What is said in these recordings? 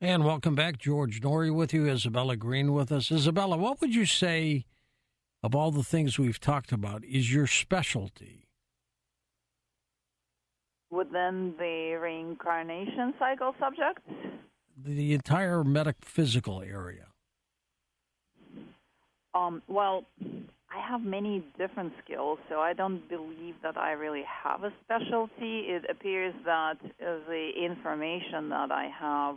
And welcome back. George Norrie with you, Isabella Green with us. Isabella, what would you say of all the things we've talked about is your specialty? Within the reincarnation cycle subject? The entire metaphysical area. Well, I have many different skills, so I don't believe that I really have a specialty. It appears that the information that I have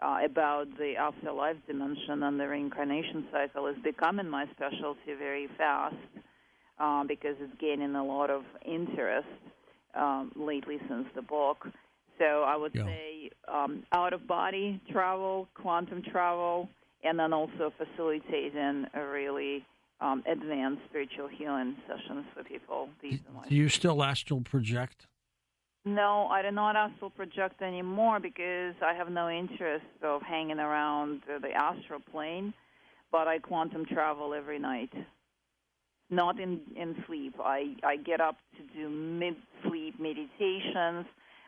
about the afterlife dimension and the reincarnation cycle is becoming my specialty very fast because it's gaining a lot of interest lately since the book. So I would say out-of-body travel, quantum travel, and then also facilitating a really advanced spiritual healing sessions for people. Do you still astral project? No, I do not astral project anymore because I have no interest of hanging around the astral plane, but I quantum travel every night. Not in sleep. I get up to do mid-sleep meditations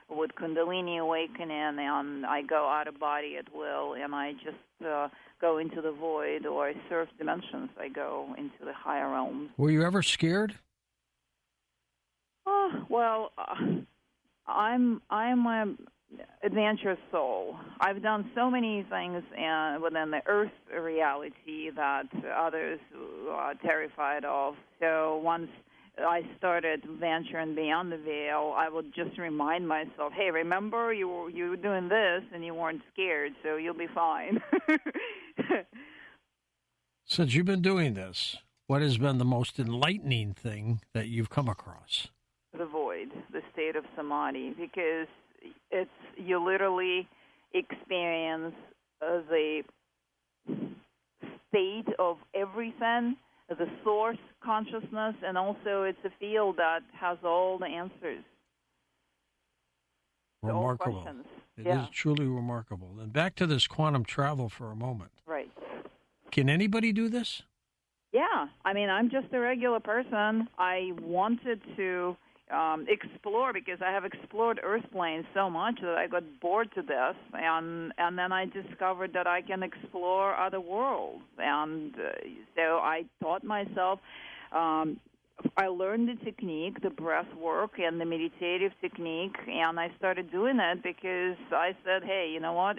with Kundalini awakening, and I go out of body at will, and I just go into the void, or I surf dimensions. I go into the higher realms. Were you ever scared? Well, I'm an adventurous soul. I've done so many things within the Earth reality that others are terrified of. So once I started venturing beyond the veil, I would just remind myself, hey, remember you were doing this and you weren't scared, so you'll be fine. Since you've been doing this, what has been the most enlightening thing that you've come across? The void, the state of samadhi, because you literally experience the state of everything, the source consciousness, and also it's a field that has all the answers. Remarkable. It is truly remarkable. And back to this quantum travel for a moment. Right. Can anybody do this? Yeah. I mean, I'm just a regular person. I wanted to explore because I have explored Earth planes so much that I got bored to death, and then I discovered that I can explore other worlds, and so I taught myself. I learned the technique, the breath work, and the meditative technique, and I started doing it because I said, hey, you know what?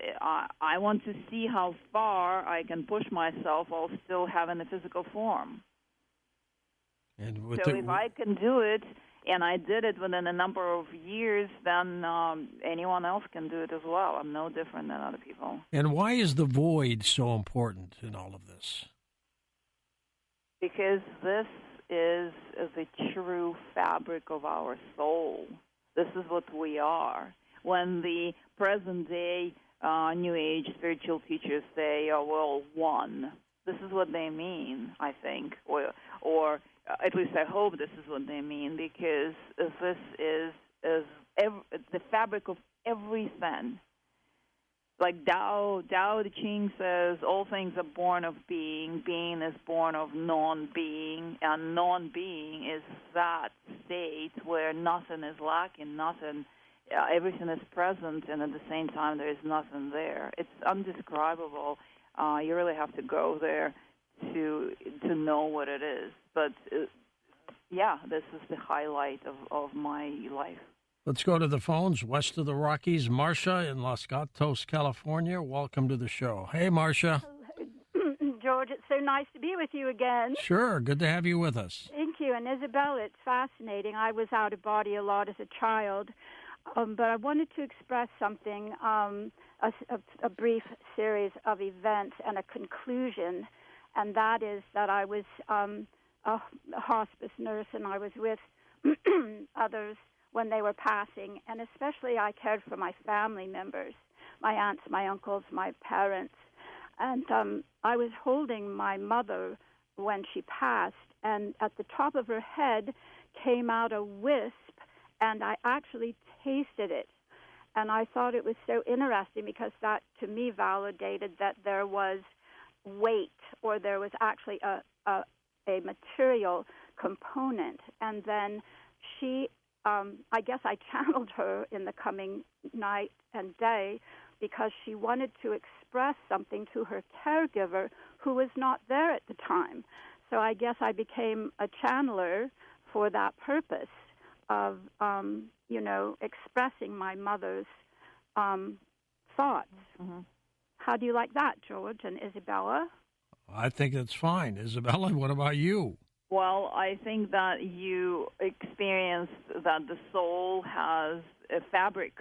I want to see how far I can push myself while still having a physical form. And so if I can do it, and I did it within a number of years, then anyone else can do it as well. I'm no different than other people. And why is the void so important in all of this? Because this is the true fabric of our soul. This is what we are. When the present-day New Age spiritual teachers say, oh, well, one, this is what they mean, I think, or at least I hope this is what they mean, because this is the fabric of everything. Like Tao Te Ching says, all things are born of being. Being is born of non-being, and non-being is that state where nothing is lacking, everything is present, and at the same time there is nothing there. It's undescribable. You really have to go there to know what it is. But this is the highlight of my life. Let's go to the phones west of the Rockies. Marcia in Los Gatos, California. Welcome to the show. Hey, Marcia. George, it's so nice to be with you again. Sure, good to have you with us. Thank you. And Isabella, it's fascinating. I was out of body a lot as a child, but I wanted to express something, a brief series of events and a conclusion, and that is that I was a hospice nurse, and I was with others when they were passing, and especially I cared for my family members, my aunts, my uncles, my parents. And I was holding my mother when she passed, and at the top of her head came out a wisp, and I actually tasted it. And I thought it was so interesting because that, to me, validated that there was weight, or there was actually a material component. And then she, I guess I channeled her in the coming night and day because she wanted to express something to her caregiver who was not there at the time. So I guess I became a channeler for that purpose of, expressing my mother's thoughts. Mm-hmm. How do you like that, George and Isabella? I think that's fine. Isabella, what about you? Well, I think that you experienced that the soul has a fabric.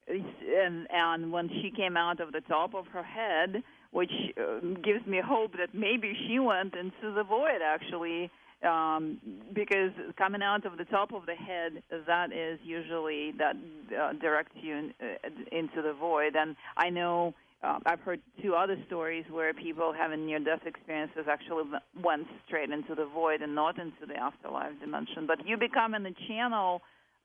And when she came out of the top of her head, which gives me hope that maybe she went into the void, actually, because coming out of the top of the head, that is usually that directs you into the void. And I know I've heard two other stories where people having near-death experiences actually went straight into the void and not into the afterlife dimension. But you becoming the channel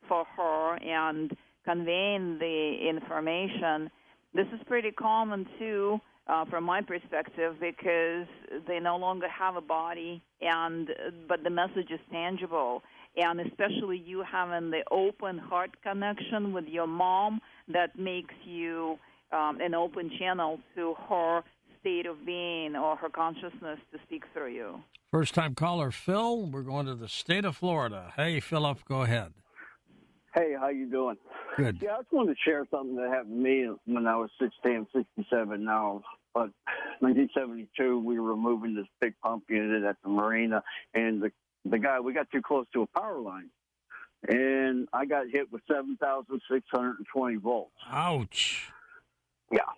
for her and conveying the information, this is pretty common, too, from my perspective, because they no longer have a body, but the message is tangible. And especially you having the open heart connection with your mom, that makes you an open channel to her state of being or her consciousness to speak through you. First-time caller, Phil. We're going to the state of Florida. Hey, Philip, go ahead. Hey, how you doing? Good. Yeah, I just wanted to share something that happened to me when I was 16. I'm 67 now. But 1972, we were moving this big pump unit at the marina, and the guy, we got too close to a power line, and I got hit with 7,620 volts. Ouch. Yeah.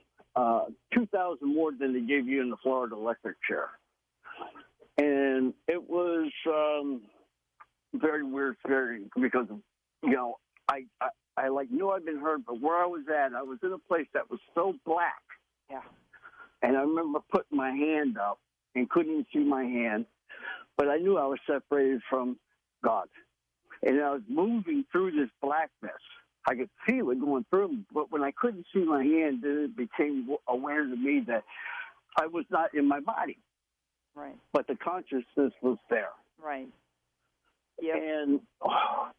2,000 more than they gave you in the Florida electric chair. And it was very weird, because, I knew I'd been hurt, but where I was in a place that was so black. Yeah. And I remember putting my hand up and couldn't even see my hand, but I knew I was separated from God. And I was moving through this blackness. I could feel it going through me, but when I couldn't see my hand, then it became aware to me that I was not in my body. Right. But the consciousness was there. Right. Yep. And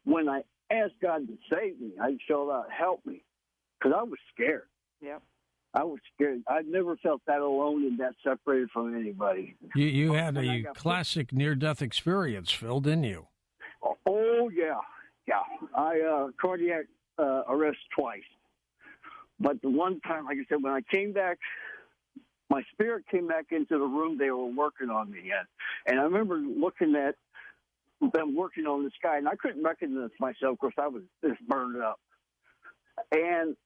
when I asked God to save me, I showed out, help me, because I was scared. Yep. I was scared. I never felt that alone and that separated from anybody. You had a classic near-death experience, Phil, didn't you? Oh, yeah. Yeah. I cardiac arrest twice. But the one time, like I said, when I came back, my spirit came back into the room they were working on me in. And I remember looking at them working on this guy, and I couldn't recognize myself because I was just burned up. And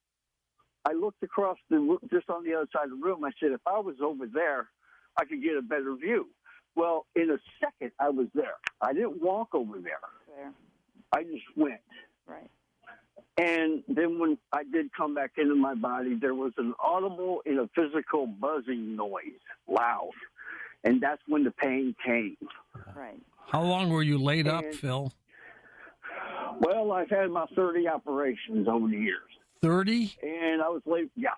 I looked across just on the other side of the room. I said, if I was over there, I could get a better view. Well, in a second, I was there. I didn't walk over there. I just went. Right. And then when I did come back into my body, there was an audible and a physical buzzing noise, loud. And that's when the pain came. Right. How long were you laid up, Phil? Well, I've had about 30 operations over the years. 30? And I was late. Yeah.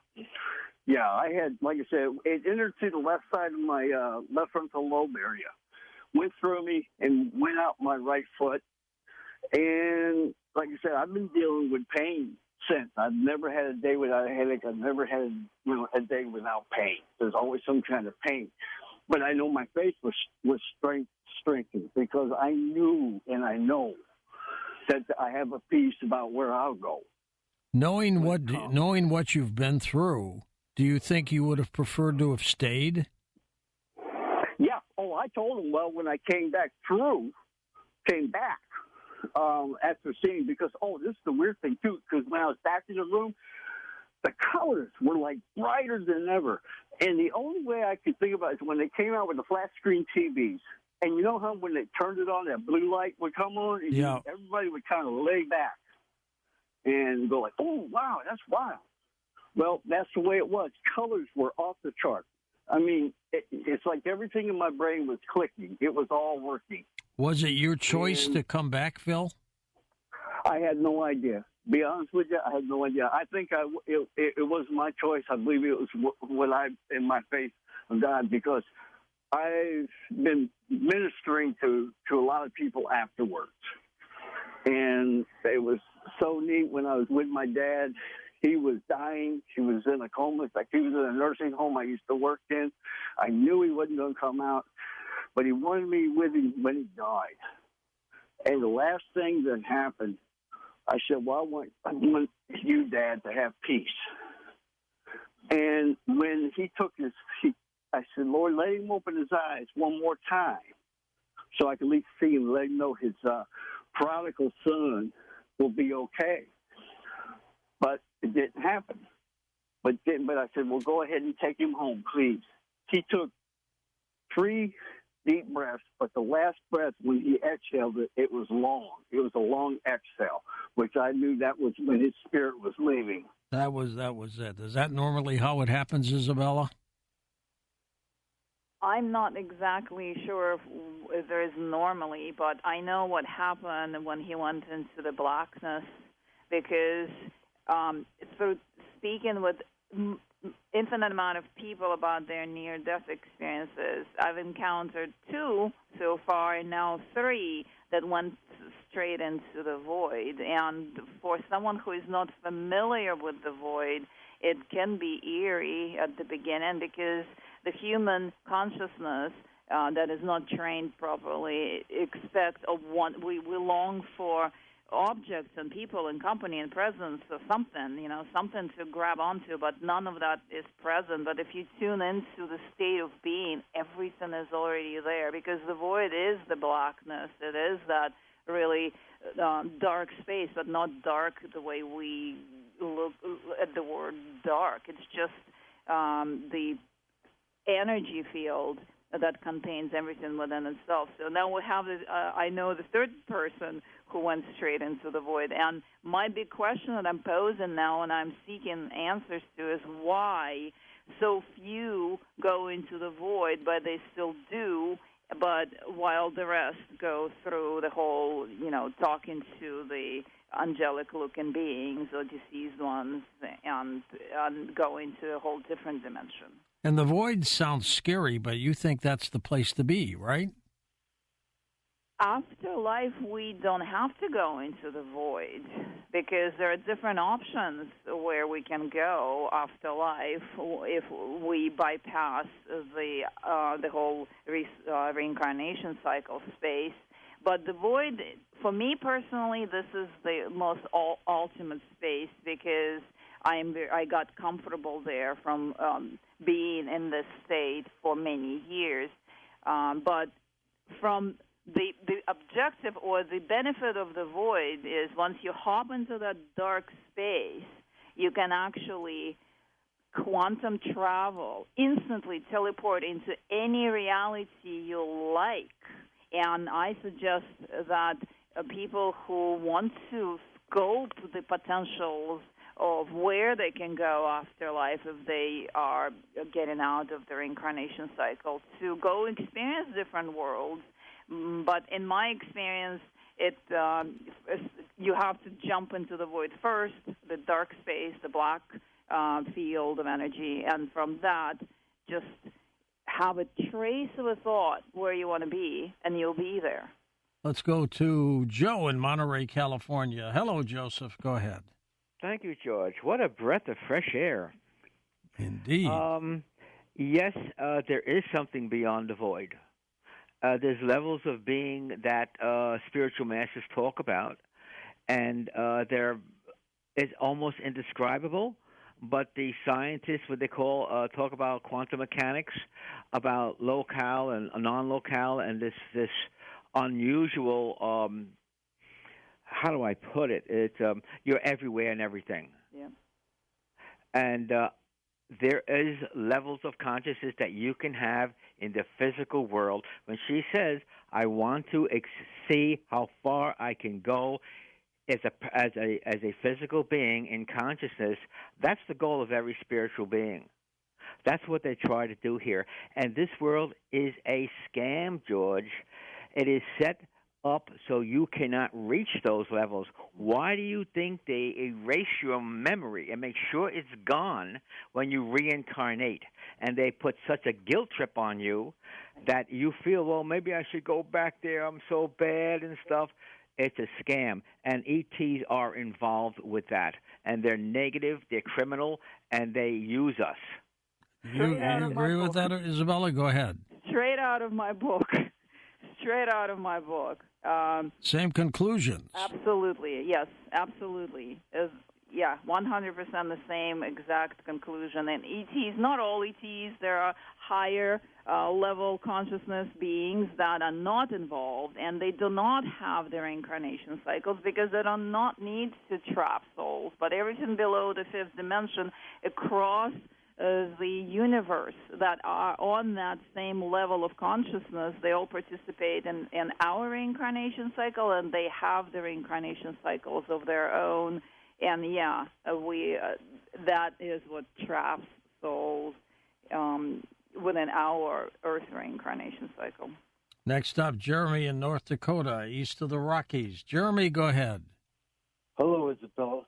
Yeah, I had, like I said, it entered through the left side of my left frontal lobe area, went through me and went out my right foot. And like I said, I've been dealing with pain since. I've never had a day without a headache. I've never had a day without pain. There's always some kind of pain. But I know my faith was strengthened because I knew and I know that I have a peace about where I'll go. Knowing what you've been through, do you think you would have preferred to have stayed? Yeah. Oh, I told him, well, when I came back after seeing, because, this is the weird thing, too, because when I was back in the room, the colors were, like, brighter than ever. And the only way I could think about it is when they came out with the flat-screen TVs. And you know how when they turned it on, that blue light would come on? And everybody would kind of lay back and go like, oh, wow, that's wild. Well, that's the way it was. Colors were off the chart. I mean, it's like everything in my brain was clicking. It was all working. Was it your choice to come back, Phil? I had no idea. Be honest with you, I had no idea. I think it was my choice. I believe it was what I, in my faith of God, because I've been ministering to a lot of people afterwards. And it was so neat when I was with my dad. He was dying. He was in a coma. It's like he was in a nursing home I used to work in. I knew he wasn't going to come out, but he wanted me with him when he died. And the last thing that happened, I said, well, I want you, Dad, to have peace. And when he took I said, Lord, let him open his eyes one more time so I can at least see him, let him know his prodigal son will be okay. But it didn't happen. But I said, well, go ahead and take him home, please. He took 3 deep breaths, but the last breath, when he exhaled it, it was long. It was a long exhale, which I knew that was when his spirit was leaving. That was it. Is that normally how it happens, Isabella? I'm not exactly sure if there is normally, but I know what happened when he went into the blackness, because through speaking with infinite amount of people about their near-death experiences, I've encountered 2 so far, and now 3 that went straight into the void. And for someone who is not familiar with the void, it can be eerie at the beginning, because the human consciousness that is not trained properly expects we long for objects and people and company and presence or something, something to grab onto, but none of that is present. But if you tune into the state of being, everything is already there, because the void is the blackness. It is that really dark space, but not dark the way we look at the word dark. It's just the energy field that contains everything within itself. So now we have I know the third person who went straight into the void. And my big question that I'm posing now and I'm seeking answers to is why so few go into the void, but they still do, but while the rest go through the whole, talking to the angelic-looking beings or deceased ones and go into a whole different dimension. And the void sounds scary, but you think that's the place to be, right? After life, we don't have to go into the void, because there are different options where we can go after life if we bypass the whole reincarnation cycle space. But the void, for me personally, this is the most ultimate space, because I got comfortable there from being in this state for many years. But from the objective or the benefit of the void is once you hop into that dark space, you can actually quantum travel, instantly teleport into any reality you like. And I suggest that people who want to scope the potentials of where they can go after life if they are getting out of the reincarnation cycle, to go experience different worlds. But in my experience, you have to jump into the void first, the dark space, the black field of energy, and from that, just have a trace of a thought where you want to be, and you'll be there. Let's go to Joe in Monterey, California. Hello, Joseph. Go ahead. Thank you, George. What a breath of fresh air. Indeed. Yes, there is something beyond the void. There's levels of being that spiritual masters talk about, and it's almost indescribable. But the scientists, what they talk about quantum mechanics, about locale and non-locale, and this unusual. How do I put it? It's you're everywhere and everything. Yeah. And there is levels of consciousness that you can have in the physical world. When she says, "I want to see how far I can go as a physical being in consciousness," that's the goal of every spiritual being. That's what they try to do here. And this world is a scam, George. It is set up so you cannot reach those levels. Why do you think they erase your memory and make sure it's gone when you reincarnate? And they put such a guilt trip on you that you feel, well, maybe I should go back there. I'm so bad and stuff. it's a scam, and ETs are involved with that, and they're negative, they're criminal, and they use us. You agree with that, Isabella? Go ahead. Straight out of my book. Straight out of my book. Same conclusions. Absolutely. Yes, absolutely. 100% the same exact conclusion. And ETs, not all ETs, there are higher level consciousness beings that are not involved, and they do not have their incarnation cycles because they do not need to trap souls. But everything below the fifth dimension across the universe that are on that same level of consciousness, they all participate in our reincarnation cycle, and they have their reincarnation cycles of their own. And that is what traps souls within our Earth reincarnation cycle. Next up, Jeremy in North Dakota, east of the Rockies. Jeremy, go ahead. Hello, Isabella.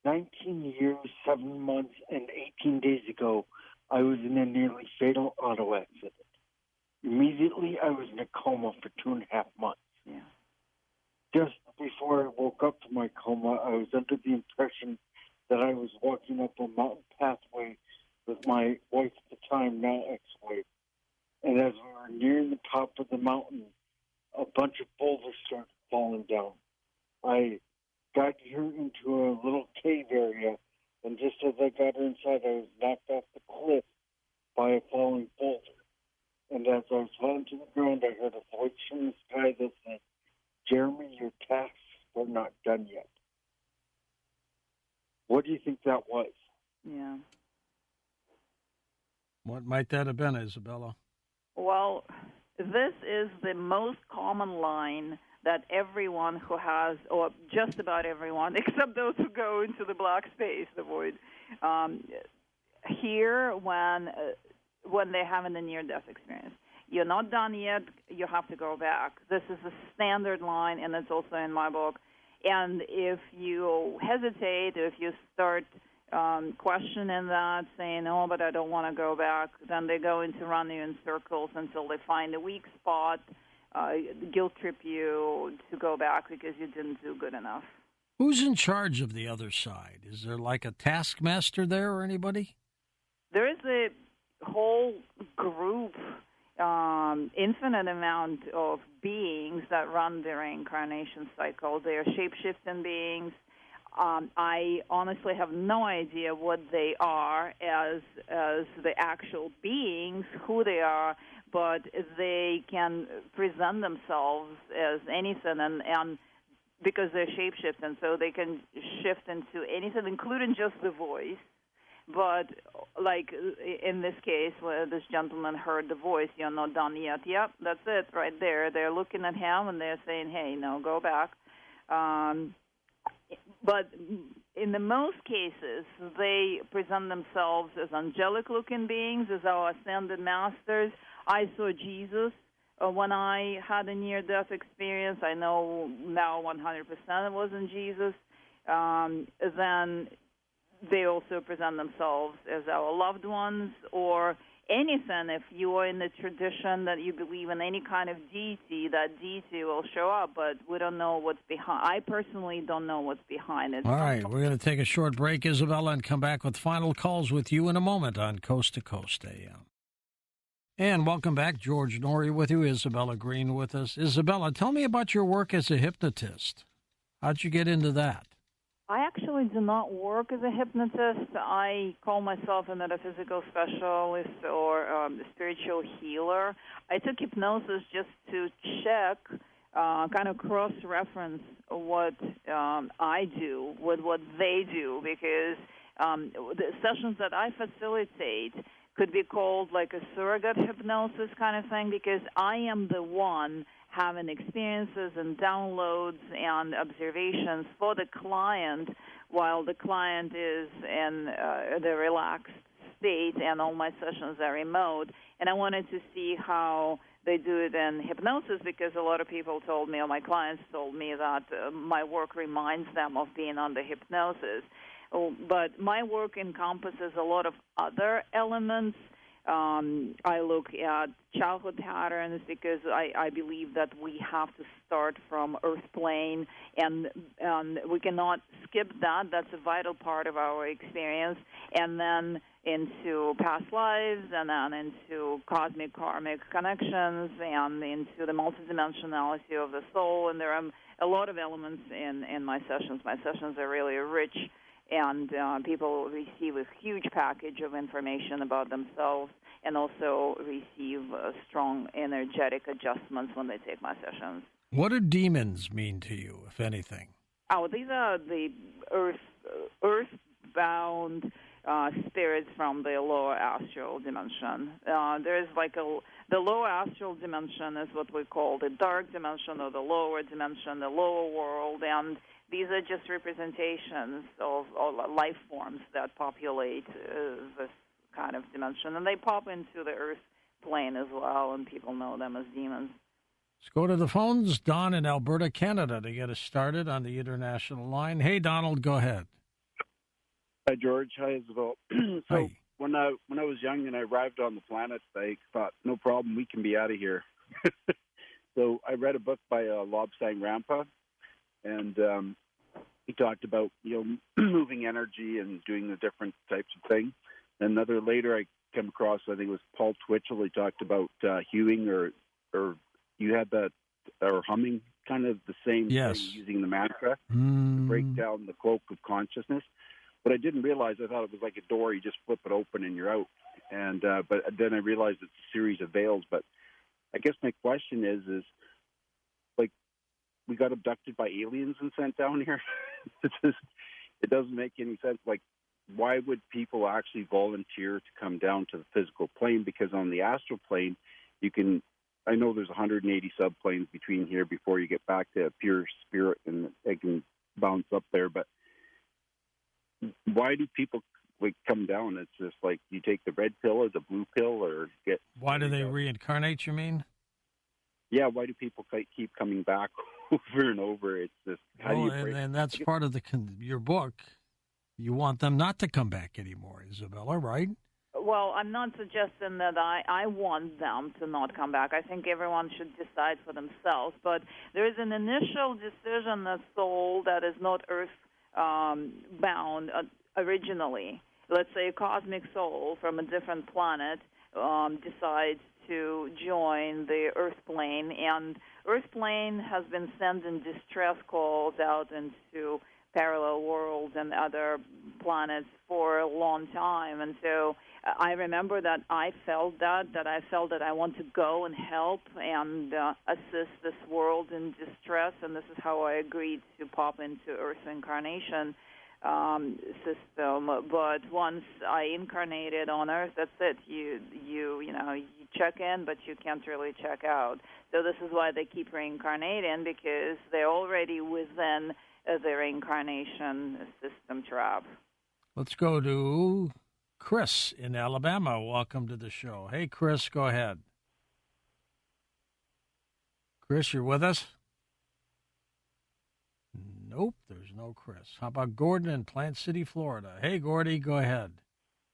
19 years, 7 months, and 18 days ago, I was in a nearly fatal auto accident. Immediately, I was in a coma for 2.5 months. Yeah. Just before I woke up from my coma, I was under the impression that I was walking up a mountain pathway with my wife at the time, now ex-wife. And as we were nearing the top of the mountain, a bunch of boulders started falling down. I got her into a little cave area, and just as I got her inside, I was knocked off the cliff by a falling boulder. And as I was falling to the ground, I heard a voice from the sky that said, "Jeremy, your tasks are not done yet." What do you think that was? Yeah. What might that have been, Isabella? Well, this is the most common line that everyone who has, or just about everyone, except those who go into the black space, the void, hear when they're having a near-death experience. You're not done yet, you have to go back. This is a standard line, and it's also in my book. And if you hesitate, if you start questioning that, saying, "Oh, but I don't want to go back," then they go into run you in circles until they find a weak spot, guilt trip you to go back because you didn't do good enough. Who's in charge of the other side? Is there like a taskmaster there or anybody? There is a whole group, infinite amount of beings that run their reincarnation cycle. They are shape-shifting beings. I honestly have no idea what they are as the actual beings, who they are, but they can present themselves as anything, and because they're shape-shifting, so they can shift into anything, including just the voice. But like in this case, where this gentleman heard the voice, "You're not done yet." Yep, that's it right there. They're looking at him and they're saying, "Hey, no, go back." But in the most cases, they present themselves as angelic-looking beings, as our ascended masters. I saw Jesus when I had a near-death experience. I know now 100% it wasn't Jesus. Then they also present themselves as our loved ones or anything. If you are in the tradition that you believe in any kind of deity, that deity will show up, but we don't know what's behind. I personally don't know what's behind it. All right, we're going to take a short break, Isabella, and come back with final calls with you in a moment on Coast to Coast AM. And welcome back. George Norrie with you, Isabella Green with us. Isabella, tell me about your work as a hypnotist. How'd you get into that? I actually do not work as a hypnotist. I call myself a metaphysical specialist or a spiritual healer. I took hypnosis just to check, kind of cross-reference what I do with what they do, because the sessions that I facilitate could be called like a surrogate hypnosis kind of thing, because I am the one having experiences and downloads and observations for the client while the client is in the relaxed state and all my sessions are remote. And I wanted to see how they do it in hypnosis, because a lot of people told me, or my clients told me, that my work reminds them of being under hypnosis. But my work encompasses a lot of other elements. I look at childhood patterns because I believe that we have to start from Earth plane, and we cannot skip that. That's a vital part of our experience. And then into past lives, and then into cosmic karmic connections, and into the multidimensionality of the soul. And there are a lot of elements in my sessions. My sessions are really rich, and people receive a huge package of information about themselves, and also receive strong energetic adjustments when they take my sessions. What do demons mean to you, if anything? Oh, these are the earthbound spirits from the lower astral dimension. There's the lower astral dimension is what we call the dark dimension, or the lower dimension, the lower world, and these are just representations of life forms that populate this kind of dimension, and they pop into the earth plane as well, and people know them as demons. Let's go to the phones. Don in Alberta, Canada, to get us started on the international line. Hey, Donald, go ahead. Hi, George. Hi, Isabel. Hi. When I was young and I arrived on the planet, I thought, no problem, we can be out of here. So I read a book by Lott Rampa, and he talked about moving energy and doing the different types of things. Another later I came across, I think it was Paul Twitchell. He talked about hewing, or you had that, or humming, kind of the same yes. thing, using the mantra to break down the cloak of consciousness. But I didn't realize, I thought it was like a door, you just flip it open and you're out. And but then I realized it's a series of veils. But I guess my question is like, we got abducted by aliens and sent down here? It doesn't make any sense. Like, why would people actually volunteer to come down to the physical plane? Because on the astral plane, I know there's 180 subplanes between here before you get back to pure spirit, and they can bounce up there. But why do people come down? It's just like, you take the red pill or the blue pill, or get... Why do they reincarnate, you mean? Yeah, why do people keep coming back over and over? It's just... And that's part of your book. You want them not to come back anymore, Isabella, right? Well, I'm not suggesting that I want them to not come back. I think everyone should decide for themselves. But there is an initial decision that soul that is not earth-bound originally. Let's say a cosmic soul from a different planet decides to join the earth plane, and earth plane has been sending distress calls out into parallel worlds and other planets for a long time. And so I remember that I felt that I want to go and help and assist this world in distress, and this is how I agreed to pop into Earth incarnation system. But once I incarnated on Earth, that's it. You check in, but you can't really check out. So this is why they keep reincarnating, because they're already within the reincarnation system trap. Let's go to Chris in Alabama. Welcome to the show. Hey, Chris, go ahead. Chris, you're with us? Nope, there's no Chris. How about Gordon in Plant City, Florida? Hey, Gordy, go ahead.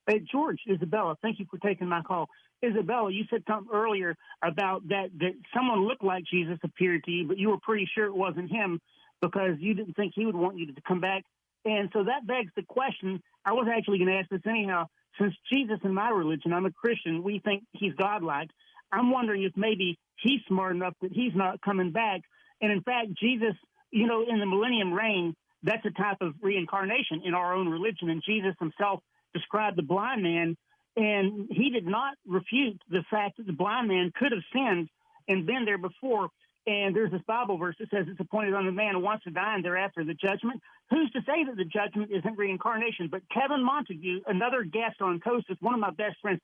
Hey, George, Isabella, thank you for taking my call. Isabella, you said something earlier about that someone looked like Jesus appeared to you, but you were pretty sure it wasn't him because you didn't think he would want you to come back. And so that begs the question. I was actually going to ask this anyhow. Since Jesus in my religion, I'm a Christian, we think he's godlike. I'm wondering if maybe he's smart enough that he's not coming back. And in fact, Jesus, in the millennium reign, that's a type of reincarnation in our own religion. And Jesus himself described the blind man, and he did not refute the fact that the blind man could have sinned and been there before. And there's this Bible verse that says it's appointed on the man who wants to die and thereafter the judgment. Who's to say that the judgment isn't reincarnation? But Kevin Montague, another guest on Coast, is one of my best friends.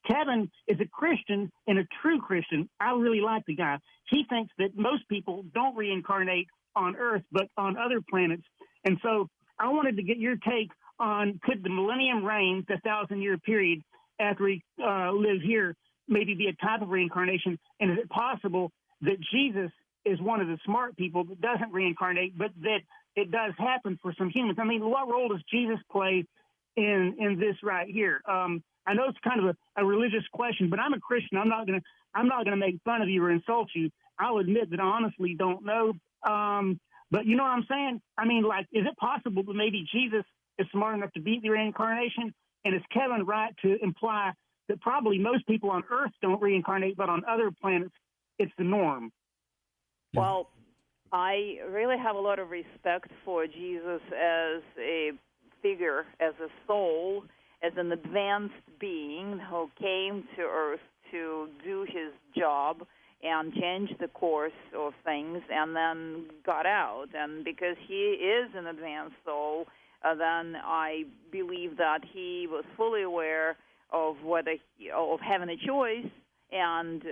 Kevin is a Christian and a true Christian. I really like the guy. He thinks that most people don't reincarnate on Earth, but on other planets. And so I wanted to get your take on, could the millennium reign, the 1,000-year period after we live here, maybe be a type of reincarnation? And is it possible that Jesus is one of the smart people that doesn't reincarnate, but that it does happen for some humans? I mean, what role does Jesus play in this right here. I know it's kind of a religious question, but I'm a Christian. I'm not gonna make fun of you or insult you. I'll admit that I honestly don't know. But you know what I'm saying? I mean, like, is it possible that maybe Jesus is smart enough to beat the reincarnation? And is Kevin right to imply that probably most people on Earth don't reincarnate, but on other planets it's the norm? Well, I really have a lot of respect for Jesus as a figure, as a soul, as an advanced being who came to Earth to do his job and change the course of things and then got out. And because he is an advanced soul, then I believe that he was fully aware of of having a choice and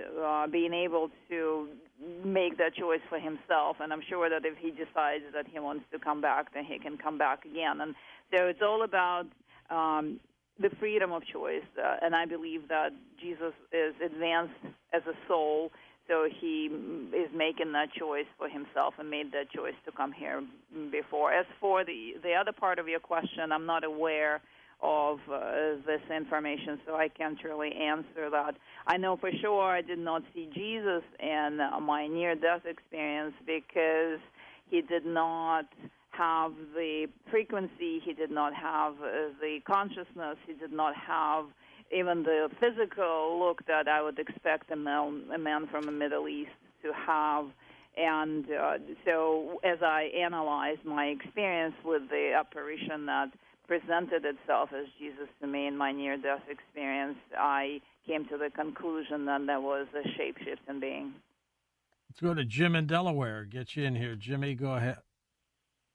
being able to make that choice for himself. And I'm sure that if he decides that he wants to come back, then he can come back again. And so it's all about the freedom of choice. And I believe that Jesus is advanced as a soul, so he is making that choice for himself and made that choice to come here before. As for the other part of your question, I'm not aware of this information, so I can't really answer that. I know for sure I did not see Jesus in my near-death experience because he did not have the frequency, he did not have the consciousness, he did not have even the physical look that I would expect a man from the Middle East to have. And so as I analyzed my experience with the apparition that presented itself as Jesus to me in my near-death experience, I came to the conclusion that there was a shape-shifting being. Let's go to Jim in Delaware. Get you in here. Jimmy, go ahead.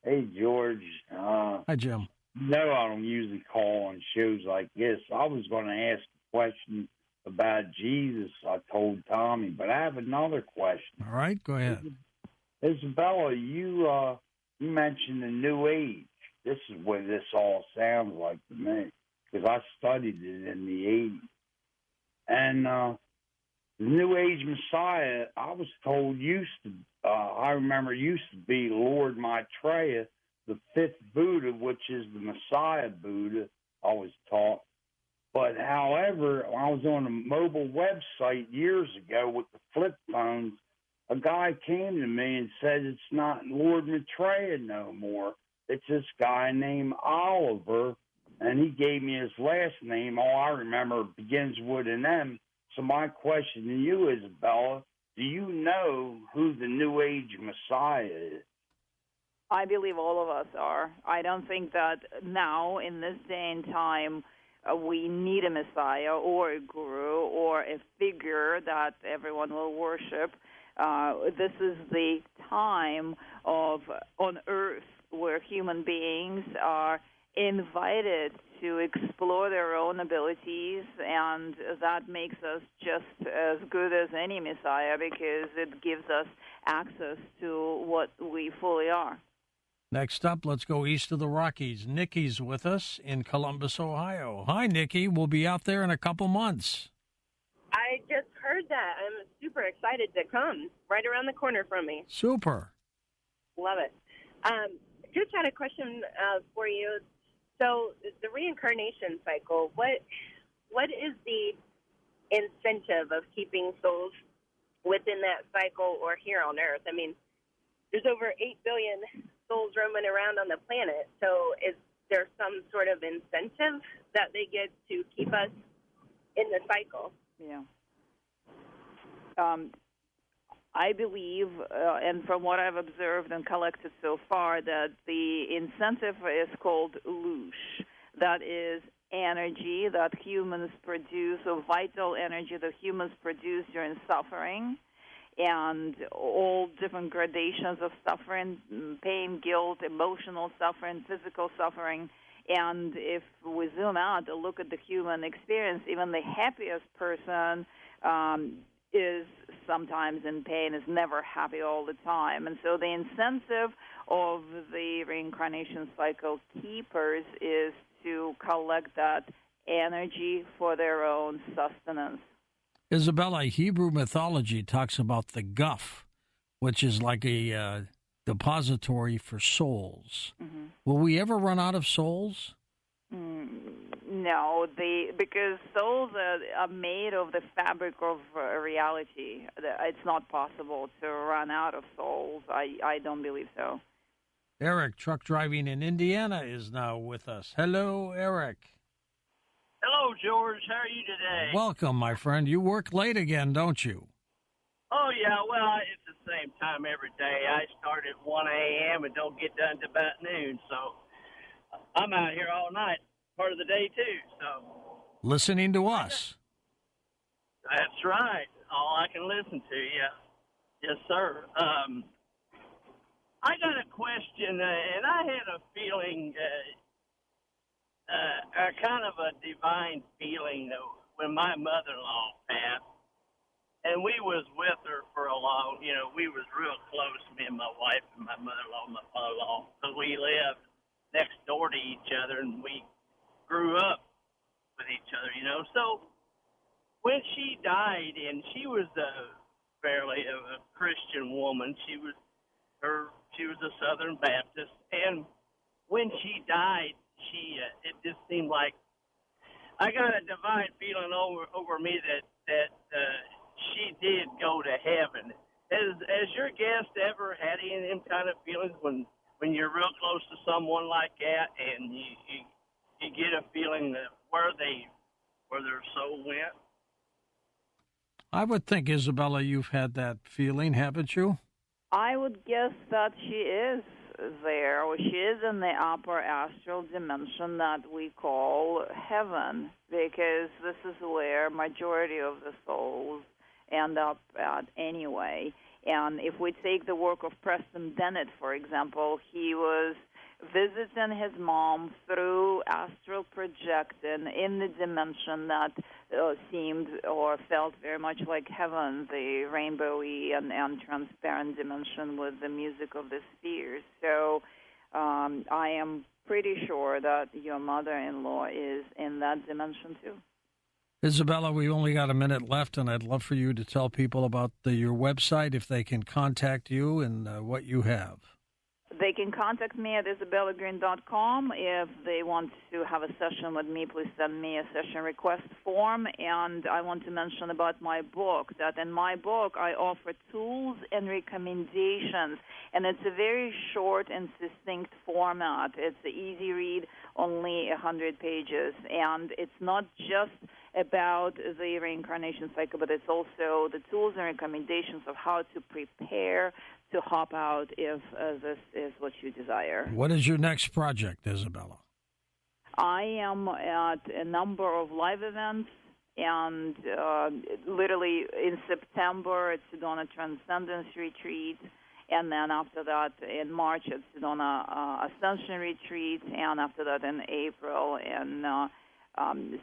Hey, George. Hi, Jim. No, I don't usually call on shows like this. I was going to ask a question about Jesus, I told Tommy, but I have another question. All right, go ahead. Isabella, you mentioned the New Age. This is what this all sounds like to me, because I studied it in the 80s. And the New Age Messiah, I was told I remember used to be Lord Maitreya, the fifth Buddha, which is the Messiah Buddha, I was taught. But however, I was on a mobile website years ago with the flip phones. A guy came to me and said it's not Lord Maitreya no more. It's this guy named Oliver, and he gave me his last name. All I remember begins with an M. So my question to you, Isabella, do you know who the New Age Messiah is? I believe all of us are. I don't think that now, in this day and time, we need a Messiah or a guru or a figure that everyone will worship. This is the time on Earth where human beings are invited to explore their own abilities, and that makes us just as good as any Messiah because it gives us access to what we fully are. Next up, let's go east of the Rockies. Nikki's with us in Columbus, Ohio. Hi, Nikki. We'll be out there in a couple months. I just heard that. I'm super excited to come. Right around the corner from me. Super. Love it. Just had a question for you. So the reincarnation cycle, what is the incentive of keeping souls within that cycle or here on Earth? I mean, there's over 8 billion souls roaming around on the planet. So is there some sort of incentive that they get to keep us in the cycle? Yeah. I believe, and from what I've observed and collected so far, that the incentive is called loosh. That is energy that humans produce, or vital energy that humans produce during suffering, and all different gradations of suffering, pain, guilt, emotional suffering, physical suffering. And if we zoom out and look at the human experience, even the happiest person is sometimes in pain, is never happy all the time. And so the incentive of the reincarnation cycle keepers is to collect that energy for their own sustenance. Isabella, Hebrew mythology talks about the guff, which is like a depository for souls. Mm-hmm. Will we ever run out of souls? No, because souls are made of the fabric of reality. It's not possible to run out of souls. I don't believe so. Eric, truck driving in Indiana, is now with us. Hello, Eric. Hello, George. How are you today? Welcome, my friend. You work late again, don't you? Oh, yeah. Well, it's the same time every day. I start at 1 a.m. and don't get done to about noon, so I'm out here all night, part of the day, too. So listening to us. That's right. All I can listen to, yeah. Yes, sir. I got a question, and I had a feeling, kind of a divine feeling when my mother-in-law passed. And we was with her for a long, we was real close, me and my wife and my mother-in-law and my father-in-law, because we lived next door to each other, and we grew up with each other, So when she died, and she was fairly a Christian woman, she was a Southern Baptist, and when she died, it just seemed like I got a divine feeling over me that she did go to heaven. Has your guest ever had any of them kind of feelings when you're real close to someone like that, and you get a feeling that where their soul went? I would think, Isabella, you've had that feeling, haven't you? I would guess that she is there, or she is in the upper astral dimension that we call heaven, because this is where majority of the souls end up at anyway. And if we take the work of Preston Dennett, for example, he was visiting his mom through astral projection in the dimension that seemed or felt very much like heaven, the rainbowy and transparent dimension with the music of the spheres. So I am pretty sure that your mother-in-law is in that dimension too. Isabella, we only got a minute left, and I'd love for you to tell people about your website, if they can contact you and what you have. They can contact me at IsabellaGreen.com. If they want to have a session with me, please send me a session request form. And I want to mention about my book, that in my book I offer tools and recommendations, and it's a very short and succinct format. It's an easy read, only 100 pages, and it's not just about the reincarnation cycle, but it's also the tools and recommendations of how to prepare to hop out if this is what you desire. What is your next project, Isabella? I am at a number of live events, and literally in September it's Sedona Transcendence Retreat, and then after that in March it's Sedona Ascension Retreat, and after that in April in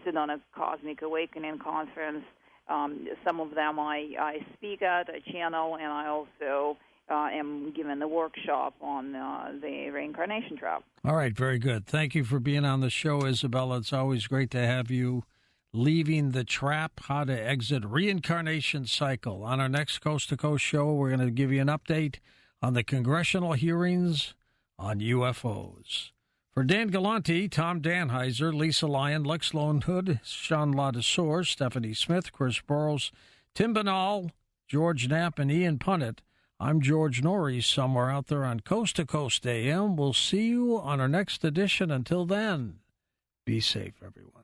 Sedona Cosmic Awakening Conference. Some of them I speak at a channel, and I also am given the workshop on the reincarnation trap. All right, very good. Thank you for being on the show, Isabella. It's always great to have you. Leaving the Trap, How to Exit Reincarnation Cycle. On our next Coast to Coast show, we're going to give you an update on the congressional hearings on UFOs. For Dan Galante, Tom Danheiser, Lisa Lyon, Lex Lone Hood, Sean Ladesor, Stephanie Smith, Chris Burrows, Tim Banal, George Knapp, and Ian Punnett, I'm George Norrie, somewhere out there on Coast to Coast AM. We'll see you on our next edition. Until then, be safe, everyone.